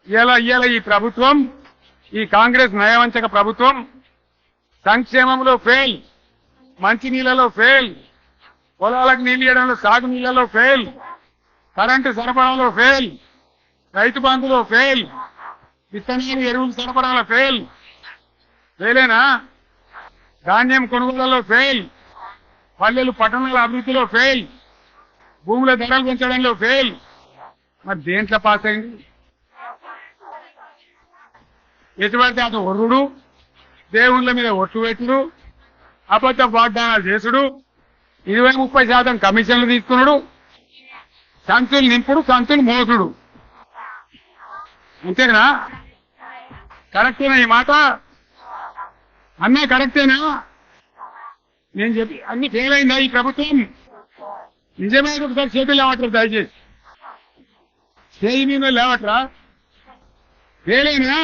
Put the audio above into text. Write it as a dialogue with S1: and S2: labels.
S1: ఇవాళ ఈ ప్రభుత్వం, ఈ కాంగ్రెస్ నయవంచక ప్రభుత్వం సంక్షేమంలో ఫెయిల్, మంచినీళ్లలో ఫెయిల్, పొలాలకు నీళ్లు ఇవ్వడంలో, సాగు నీళ్లలో ఫెయిల్, కరెంటు సరఫరాలో ఫెయిల్, రైతు బంధులో ఫెయిల్, విత్తనాలు ఎరువులు సరఫరాలో ఫెయిల్, ఫెయిలేనా? ధాన్యం కొనుగోళ్లలో ఫెయిల్, పల్లెలు పట్టణాల అభివృద్ధిలో ఫెయిల్, భూముల ధరలు పెంచడంలో ఫెయిల్. మరి దేంట్లో పాస్ అయింది? ఎటువంటి అతను ఒర్రుడు, దేవుళ్ళ మీద ఒట్టు పెట్టుడు, అబద్ధ వాగ్దానాలు చేసుడు, 20-30% కమిషన్లు తీసుకున్నాడు, సంచులు నింపుడు, సంచులు మోసుడు. అంతేనా? కరెక్టేనా ఈ మాట? అన్నా కరెక్టేనా? నేను చెప్పి అన్ని ఫెయిల్ అయిందా ఈ ప్రభుత్వం? నిజమే. ఒకసారి చేతులు లేవట్రా, దయచేసి చేయి మీద లేవట్రా. ఫెయిల్ అయినా